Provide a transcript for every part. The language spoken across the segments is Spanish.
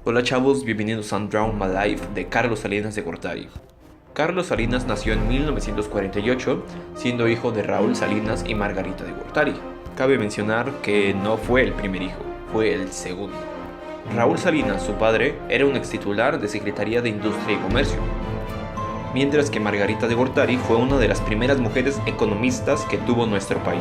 Hola chavos, bienvenidos a Drown My Life de Carlos Salinas de Gortari. Carlos Salinas nació en 1948, siendo hijo de Raúl Salinas y Margarita de Gortari. Cabe mencionar que no fue el primer hijo, fue el segundo. Raúl Salinas, su padre, era un extitular de Secretaría de Industria y Comercio, mientras que Margarita de Gortari fue una de las primeras mujeres economistas que tuvo nuestro país.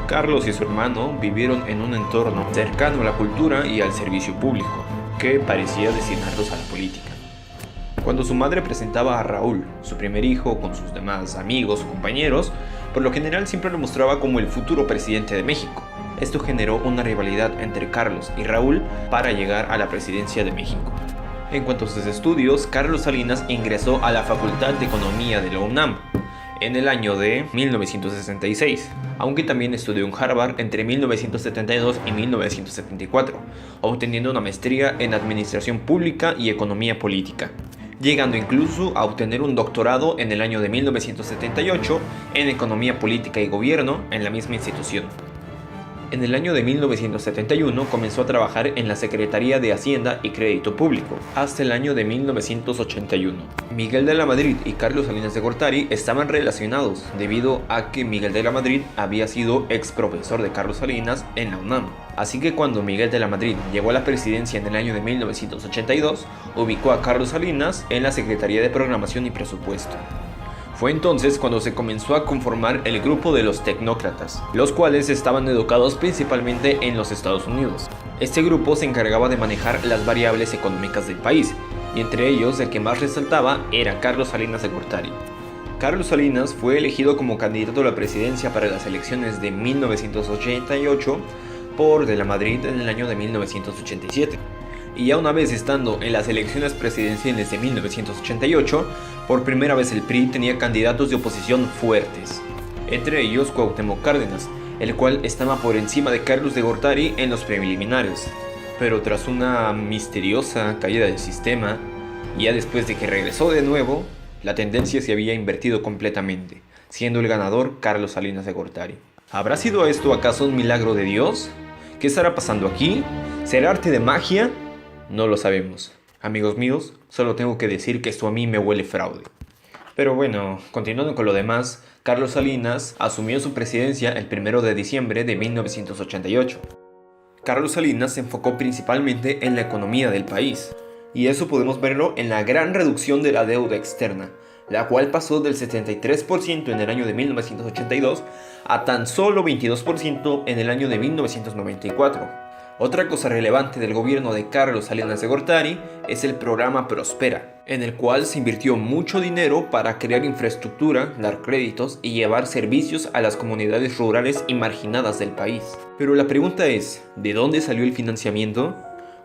Carlos y su hermano vivieron en un entorno cercano a la cultura y al servicio público, que parecía destinarlos a la política. Cuando su madre presentaba a Raúl, su primer hijo, con sus demás amigos o compañeros, por lo general siempre lo mostraba como el futuro presidente de México. Esto generó una rivalidad entre Carlos y Raúl para llegar a la presidencia de México. En cuanto a sus estudios, Carlos Salinas ingresó a la Facultad de Economía de la UNAM en el año de 1966, aunque también estudió en Harvard entre 1972 y 1974, obteniendo una maestría en Administración Pública y Economía Política, llegando incluso a obtener un doctorado en el año de 1978 en Economía Política y Gobierno en la misma institución. En el año de 1971 comenzó a trabajar en la Secretaría de Hacienda y Crédito Público, hasta el año de 1981. Miguel de la Madrid y Carlos Salinas de Gortari estaban relacionados, debido a que Miguel de la Madrid había sido ex profesor de Carlos Salinas en la UNAM. Así que cuando Miguel de la Madrid llegó a la presidencia en el año de 1982, ubicó a Carlos Salinas en la Secretaría de Programación y Presupuesto. Fue entonces cuando se comenzó a conformar el grupo de los tecnócratas, los cuales estaban educados principalmente en los Estados Unidos. Este grupo se encargaba de manejar las variables económicas del país, y entre ellos el que más resaltaba era Carlos Salinas de Gortari. Carlos Salinas fue elegido como candidato a la presidencia para las elecciones de 1988 por De la Madrid en el año de 1987. Y ya una vez estando en las elecciones presidenciales de 1988, por primera vez el PRI tenía candidatos de oposición fuertes, entre ellos Cuauhtémoc Cárdenas, el cual estaba por encima de Carlos de Gortari en los preliminares. Pero tras una misteriosa caída del sistema, y ya después de que regresó de nuevo, la tendencia se había invertido completamente, siendo el ganador Carlos Salinas de Gortari. ¿Habrá sido esto acaso un milagro de Dios? ¿Qué estará pasando aquí? ¿Será arte de magia? No lo sabemos. Amigos míos, solo tengo que decir que esto a mí me huele fraude. Pero bueno, continuando con lo demás, Carlos Salinas asumió su presidencia el 1 de diciembre de 1988. Carlos Salinas se enfocó principalmente en la economía del país, y eso podemos verlo en la gran reducción de la deuda externa, la cual pasó del 73% en el año de 1982 a tan solo 22% en el año de 1994. Otra cosa relevante del gobierno de Carlos Salinas de Gortari es el programa Prospera, en el cual se invirtió mucho dinero para crear infraestructura, dar créditos y llevar servicios a las comunidades rurales y marginadas del país. Pero la pregunta es, ¿de dónde salió el financiamiento?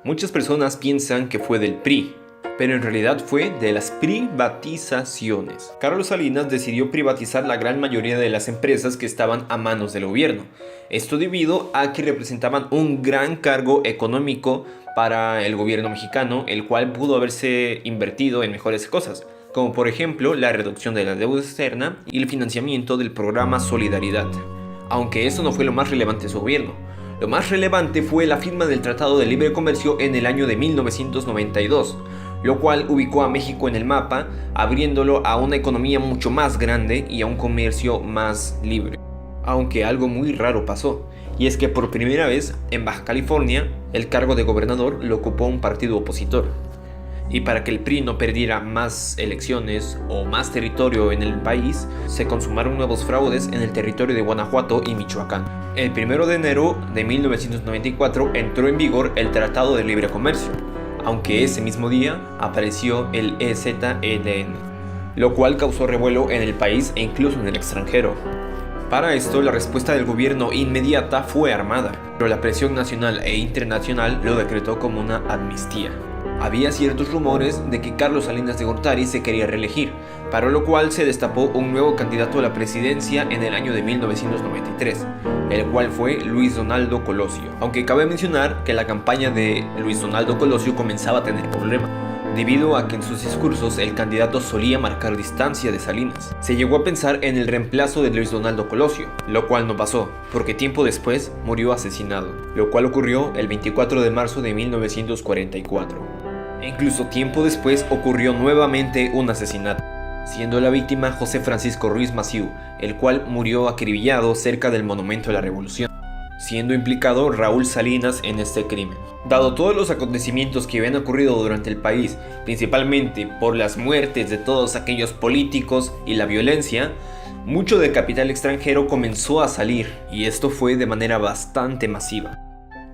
Muchas personas piensan que fue del PRI, pero en realidad fue de las privatizaciones. Carlos Salinas decidió privatizar la gran mayoría de las empresas que estaban a manos del gobierno. Esto debido a que representaban un gran cargo económico para el gobierno mexicano, el cual pudo haberse invertido en mejores cosas, como por ejemplo la reducción de la deuda externa y el financiamiento del programa Solidaridad. Aunque eso no fue lo más relevante de su gobierno. Lo más relevante fue la firma del Tratado de Libre Comercio en el año de 1992, lo cual ubicó a México en el mapa, abriéndolo a una economía mucho más grande y a un comercio más libre. Aunque algo muy raro pasó, y es que por primera vez en Baja California, el cargo de gobernador lo ocupó un partido opositor. Y para que el PRI no perdiera más elecciones o más territorio en el país, se consumaron nuevos fraudes en el territorio de Guanajuato y Michoacán. El 1 de enero de 1994 entró en vigor el Tratado de Libre Comercio, aunque ese mismo día apareció el EZLN, lo cual causó revuelo en el país e incluso en el extranjero. Para esto, la respuesta del gobierno inmediata fue armada, pero la presión nacional e internacional lo decretó como una amnistía. Había ciertos rumores de que Carlos Salinas de Gortari se quería reelegir, para lo cual se destapó un nuevo candidato a la presidencia en el año de 1993, el cual fue Luis Donaldo Colosio. Aunque cabe mencionar que la campaña de Luis Donaldo Colosio comenzaba a tener problemas, debido a que en sus discursos el candidato solía marcar distancia de Salinas. Se llegó a pensar en el reemplazo de Luis Donaldo Colosio, lo cual no pasó, porque tiempo después murió asesinado, lo cual ocurrió el 24 de marzo de 1944. Incluso tiempo después ocurrió nuevamente un asesinato, siendo la víctima José Francisco Ruiz Massieu, el cual murió acribillado cerca del Monumento a la Revolución, siendo implicado Raúl Salinas en este crimen. Dado todos los acontecimientos que habían ocurrido durante el país, principalmente por las muertes de todos aquellos políticos y la violencia, mucho de capital extranjero comenzó a salir, y esto fue de manera bastante masiva.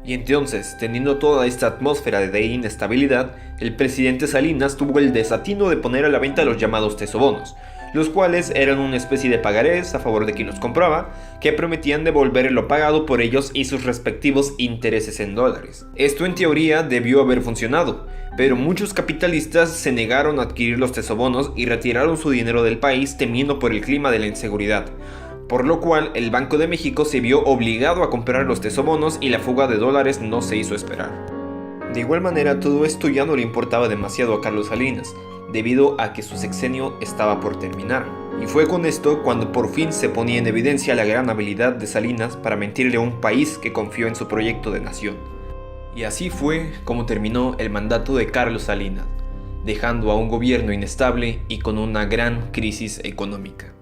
Y entonces, teniendo toda esta atmósfera de inestabilidad, el presidente Salinas tuvo el desatino de poner a la venta los llamados tesobonos, los cuales eran una especie de pagarés a favor de quien los compraba, que prometían devolver lo pagado por ellos y sus respectivos intereses en dólares. Esto en teoría debió haber funcionado, pero muchos capitalistas se negaron a adquirir los tesobonos y retiraron su dinero del país temiendo por el clima de la inseguridad, por lo cual el Banco de México se vio obligado a comprar los tesobonos y la fuga de dólares no se hizo esperar. De igual manera, todo esto ya no le importaba demasiado a Carlos Salinas, debido a que su sexenio estaba por terminar. Y fue con esto cuando por fin se ponía en evidencia la gran habilidad de Salinas para mentirle a un país que confió en su proyecto de nación. Y así fue como terminó el mandato de Carlos Salinas, dejando a un gobierno inestable y con una gran crisis económica.